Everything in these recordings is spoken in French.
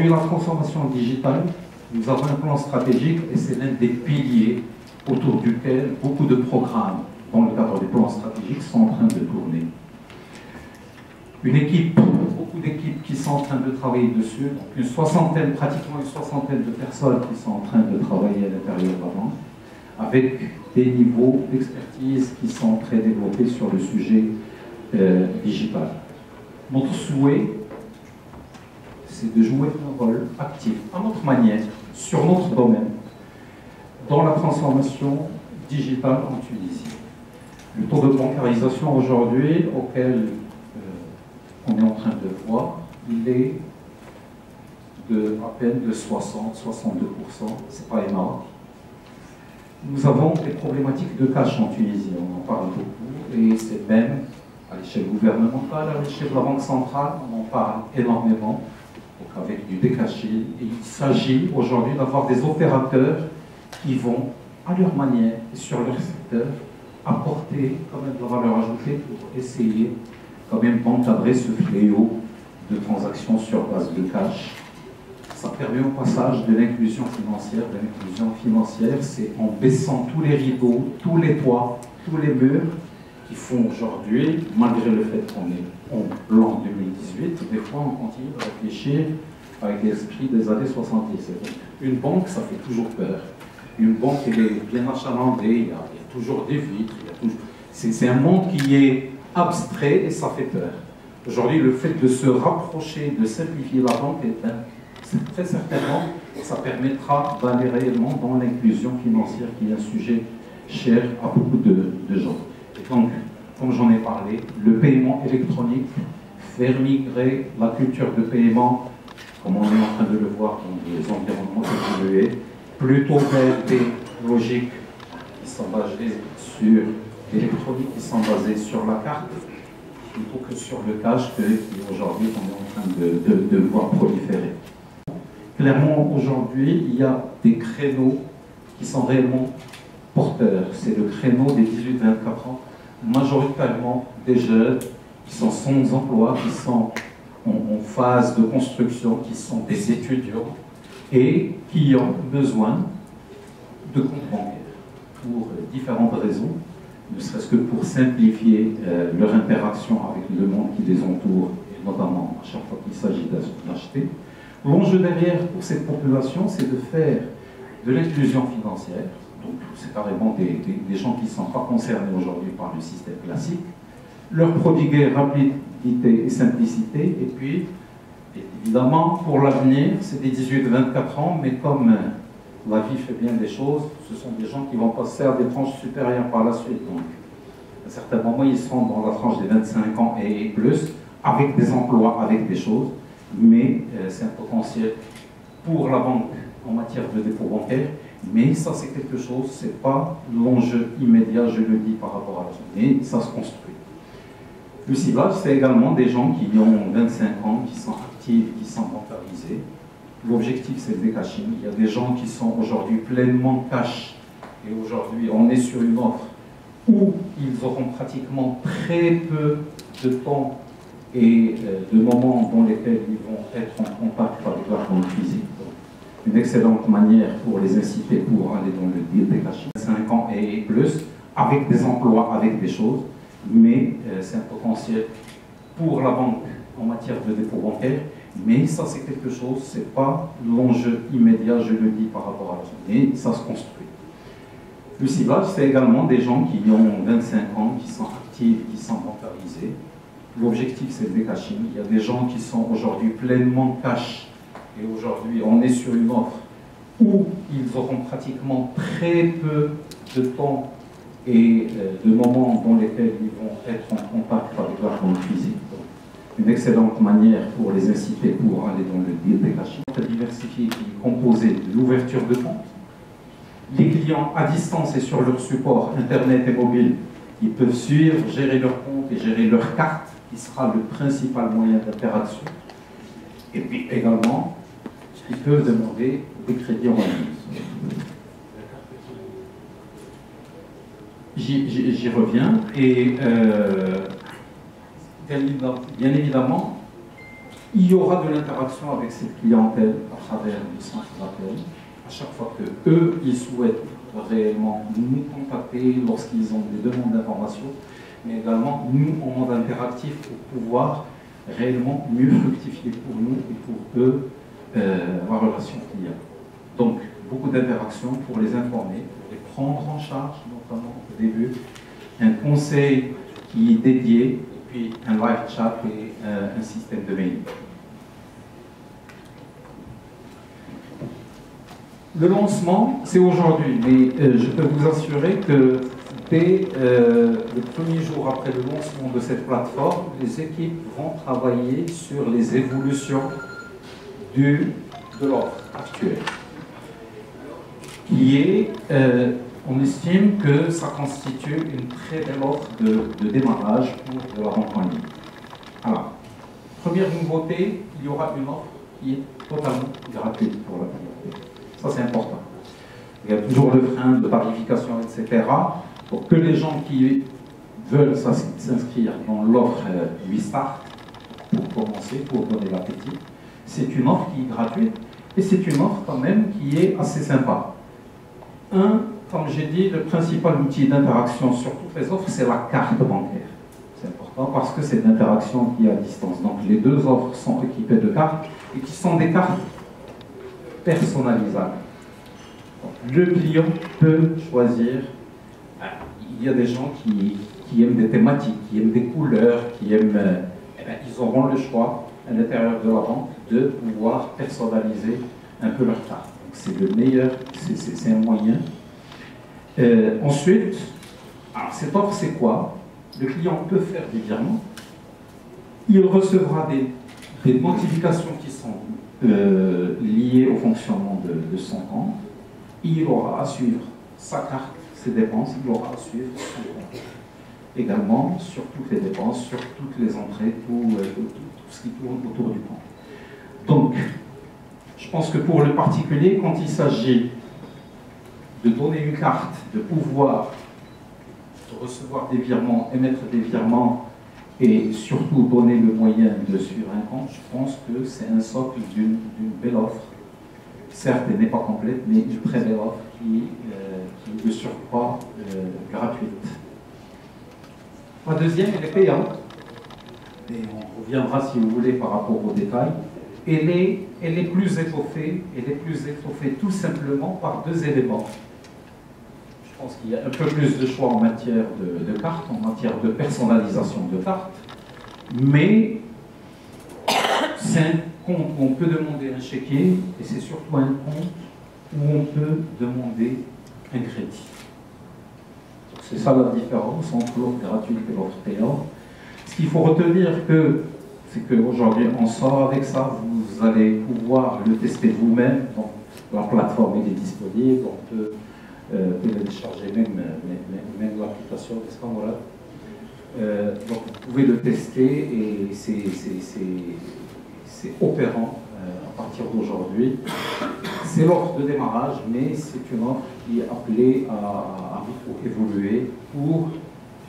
Aujourd'hui, la transformation digitale, nous avons un plan stratégique et c'est l'un des piliers autour duquel beaucoup de programmes, dans le cadre du plan stratégique, sont en train de tourner. Beaucoup d'équipes qui sont en train de travailler dessus, donc pratiquement une soixantaine de personnes qui sont en train de travailler à l'intérieur de la banque, avec des niveaux d'expertise qui sont très développés sur le sujet digital. Notre souhait, c'est de jouer un rôle actif, à notre manière, sur notre domaine, dans la transformation digitale en Tunisie. Le taux de bancarisation aujourd'hui, auquel on est en train de voir, il est à peine de 60-62%, c'est pas énorme. Nous avons des problématiques de cash en Tunisie, on en parle beaucoup, et c'est même à l'échelle gouvernementale, à l'échelle de la Banque centrale, on en parle énormément, donc avec du décaching. Et il s'agit aujourd'hui d'avoir des opérateurs qui vont, à leur manière et sur leur secteur, apporter quand même de la valeur ajoutée pour essayer quand même d'encadrer ce fléau de transactions sur base de cash. Ça permet au passage de l'inclusion financière. De l'inclusion financière, c'est en baissant tous les rideaux, tous les toits, tous les murs, qui font aujourd'hui, malgré le fait qu'on est en l'an 2018, des fois on continue de réfléchir avec l'esprit des années 70. Une banque, ça fait toujours peur. Une banque, elle est bien achalandée, il y a toujours des vitres, c'est un monde qui est abstrait et ça fait peur. Aujourd'hui, le fait de se rapprocher, de simplifier la banque, très certainement, ça permettra d'aller réellement dans l'inclusion financière qui est un sujet cher à beaucoup de gens. Et donc, comme j'en ai parlé, le paiement électronique, faire migrer la culture de paiement, comme on est en train de le voir dans les environnements évolués, plutôt vers des logiques qui sont basées sur l'électronique, qui sont basées sur la carte, plutôt que sur le cash qu'aujourd'hui on est en train de voir proliférer. Clairement, aujourd'hui, il y a des créneaux qui sont réellement porteurs. C'est le créneau des 18-24 ans, majoritairement des jeunes qui sont sans emploi, qui sont en phase de construction, qui sont des étudiants et qui ont besoin de comptes bancaires pour différentes raisons, ne serait-ce que pour simplifier leur interaction avec le monde qui les entoure, et notamment à chaque fois qu'il s'agit d'acheter. L'enjeu derrière pour cette population, c'est de faire de l'inclusion financière, donc c'est carrément des gens qui ne sont pas concernés aujourd'hui par le système classique, leur prodiguer rapidité et simplicité, et puis, évidemment, pour l'avenir, c'est des 18-24 ans, mais comme la vie fait bien des choses, ce sont des gens qui vont passer à des tranches supérieures par la suite. Donc, à un certain moment, ils seront dans la tranche des 25 ans et plus, avec des emplois, avec des choses, mais c'est un potentiel pour la banque en matière de dépôt bancaire, mais ça c'est quelque chose, c'est pas l'enjeu immédiat, je le dis par rapport à la suite, mais ça se construit. Le ciblage, c'est également des gens qui ont 25 ans, qui sont actifs, qui sont bancarisés. L'objectif, c'est le décaching. Il y a des gens qui sont aujourd'hui pleinement cash, et aujourd'hui, on est sur une offre où ils auront pratiquement très peu de temps et de moments dans lesquels ils vont être en contact avec leur banque physique. Une excellente manière pour les inciter pour aller dans le deal décaching. 5 ans et plus, avec des emplois, avec des choses, mais c'est un potentiel pour la banque en matière de dépôt bancaire, mais ça c'est quelque chose, c'est pas l'enjeu immédiat, je le dis par rapport à la suite, mais ça se construit. Le ciblage, c'est également des gens qui ont 25 ans, qui sont actifs, qui sont bancarisés. L'objectif, c'est le décaching. Il y a des gens qui sont aujourd'hui pleinement cash, et aujourd'hui, on est sur une offre où ils auront pratiquement très peu de temps et de moments dans lesquels ils vont être en contact avec leur banque physique. Une excellente manière pour les inciter pour aller dans le deal décaching. Diversifié qui est composé de l'ouverture de compte. Les clients à distance et sur leur support Internet et mobile, ils peuvent suivre, gérer leur compte et gérer leur carte, qui sera le principal moyen d'interaction. Et puis également, ils peuvent demander des crédits en ligne. J'y reviens. Et bien évidemment, Il y aura de l'interaction avec cette clientèle à travers le centre d'appel. À chaque fois que eux, ils souhaitent réellement nous contacter lorsqu'ils ont des demandes d'information, mais également nous en mode interactif pour pouvoir réellement mieux fructifier pour nous et pour eux la relation client. Donc, beaucoup d'interactions pour les informer, pour les prendre en charge, notamment au début, un conseil qui est dédié, et puis un live chat et un système de mail. Le lancement, c'est aujourd'hui, mais je peux vous assurer que dès le premier jour après le lancement de cette plateforme, les équipes vont travailler sur les évolutions de l'offre actuelle. On estime que ça constitue une très belle offre de démarrage pour la vente en ligne. Alors, première nouveauté, il y aura une offre qui est totalement gratuite pour la communauté. Ça, c'est important. Il y a toujours le frein de tarification, etc. Pour que les gens qui veulent s'inscrire dans l'offre 8 Start, pour commencer, pour donner l'appétit, c'est une offre qui est gratuite et c'est une offre quand même qui est assez sympa. Comme j'ai dit, le principal outil d'interaction sur toutes les offres, c'est la carte bancaire. C'est important parce que c'est l'interaction qui est à distance. Donc les deux offres sont équipées de cartes et qui sont des cartes personnalisables. Donc, le client peut choisir. Il y a des gens qui aiment des thématiques, qui aiment des couleurs, qui aiment. Ils auront le choix à l'intérieur de la banque de pouvoir personnaliser un peu leur carte. C'est le meilleur, c'est un moyen. Ensuite, alors cette offre, c'est quoi? Le client peut faire des virements. Il recevra des notifications qui sont liées au fonctionnement de son compte. Il aura à suivre sa carte, ses dépenses, il aura à suivre son compte. Également sur toutes les dépenses, sur toutes les entrées, tout ce qui tourne autour du compte. Donc, je pense que pour le particulier, quand il s'agit de donner une carte, de pouvoir recevoir des virements, émettre des virements et surtout donner le moyen de suivre un compte, je pense que c'est un socle d'une belle offre. Certes, elle n'est pas complète, mais une très belle offre qui est de surcroît gratuite. La deuxième, elle est payante. Et on reviendra, si vous voulez, par rapport aux détails. Elle est plus étoffée tout simplement par deux éléments. Je pense qu'il y a un peu plus de choix en matière de cartes, en matière de personnalisation de cartes, mais c'est un compte où on peut demander un chéquier et c'est surtout un compte où on peut demander un crédit. C'est ça la différence entre l'offre gratuite et l'offre payante. Ce qu'il faut retenir, c'est qu'aujourd'hui on sort avec ça, vous allez pouvoir le tester vous-même. Donc, la plateforme est disponible, on peut télécharger même l'application, n'est-ce pas, voilà. Donc vous pouvez le tester et c'est opérant à partir d'aujourd'hui. C'est l'offre de démarrage, mais c'est une offre qui est appelée à évoluer pour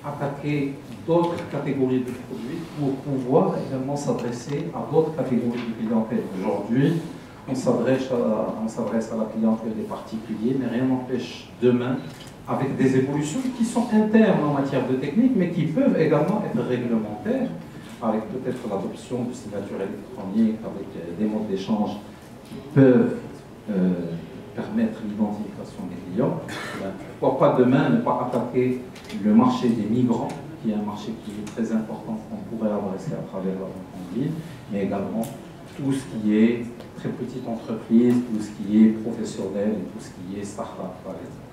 attaquer d'autres catégories de produits, pour pouvoir également s'adresser à d'autres catégories de clientèle. Aujourd'hui, on s'adresse à la clientèle des particuliers, mais rien n'empêche demain, avec des évolutions qui sont internes en matière de technique, mais qui peuvent également être réglementaires, avec peut-être l'adoption de signature électronique, avec des modes d'échange qui peuvent permettre l'identification des clients. Pourquoi pas demain ne pas attaquer le marché des migrants, qui est un marché qui est très important qu'on pourrait adresser à travers la vente en ligne, mais également tout ce qui est très petite entreprise, tout ce qui est professionnel et tout ce qui est start-up, par exemple.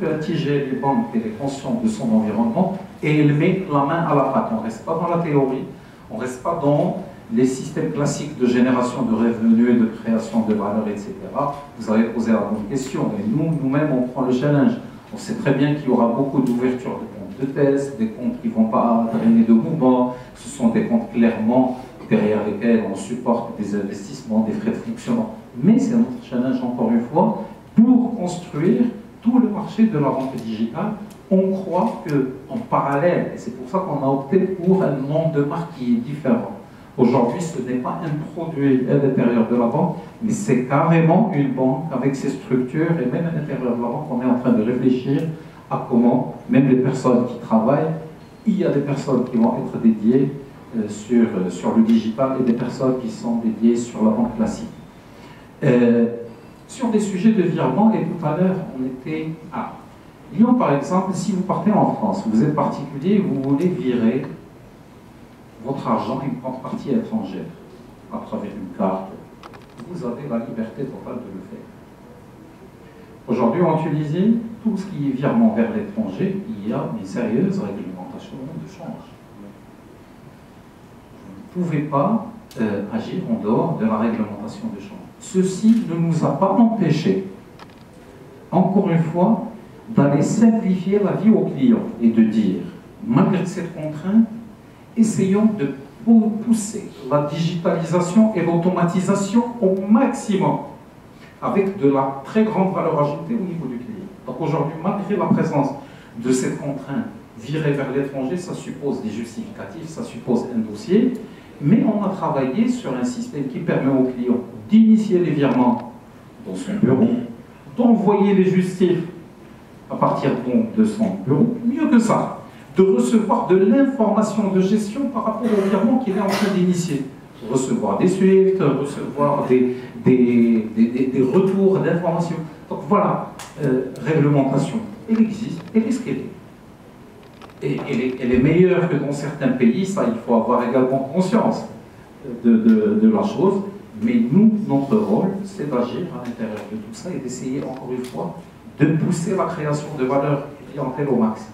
La TIG des banques, elle est consciente de son environnement et elle met la main à la pâte. On ne reste pas dans la théorie, on ne reste pas dans les systèmes classiques de génération de revenus et de création de valeur, etc. Vous avez posé la bonne question et nous-mêmes, on prend le challenge. On sait très bien qu'il y aura beaucoup d'ouverture de comptes de test, des comptes qui ne vont pas drainer de mouvement, ce sont des comptes clairement derrière lesquels on supporte des investissements, des frais de fonctionnement. Mais c'est notre challenge, encore une fois, pour construire tout le marché de la vente digitale. On croit qu'en parallèle, et c'est pour ça qu'on a opté pour un nom de marque qui est différent, Aujourd'hui, ce n'est pas un produit à l'intérieur de la banque, mais c'est carrément une banque avec ses structures, et même à l'intérieur de la banque, on est en train de réfléchir à comment, même les personnes qui travaillent, il y a des personnes qui vont être dédiées sur le digital et des personnes qui sont dédiées sur la banque classique. Sur des sujets de virement, et tout à l'heure, on était à Lyon, par exemple, si vous partez en France, vous êtes particulier, vous voulez virer votre argent une grande partie étrangère à travers une carte, vous avez la liberté totale de le faire. Aujourd'hui, en Tunisie, tout ce qui est virement vers l'étranger, il y a une sérieuse réglementation de change. Vous ne pouvez pas agir en dehors de la réglementation de change. Ceci ne nous a pas empêchés, encore une fois, d'aller simplifier la vie aux clients et de dire, malgré cette contrainte, essayons de pousser la digitalisation et l'automatisation au maximum, avec de la très grande valeur ajoutée au niveau du client. Donc aujourd'hui, malgré la présence de cette contrainte virée vers l'étranger, ça suppose des justificatifs, ça suppose un dossier, mais on a travaillé sur un système qui permet au client d'initier les virements dans son bureau, d'envoyer les justifs à partir de son bureau, mieux que ça, de recevoir de l'information de gestion par rapport au virement qu'il est en train d'initier. Recevoir des suites, recevoir des retours d'informations. Donc voilà, réglementation, elle existe, elle est ce qu'elle est. Et elle est meilleure que dans certains pays, ça il faut avoir également conscience de la chose. Mais nous, notre rôle, c'est d'agir à l'intérieur de tout ça et d'essayer, encore une fois, de pousser la création de valeur clientèle au max.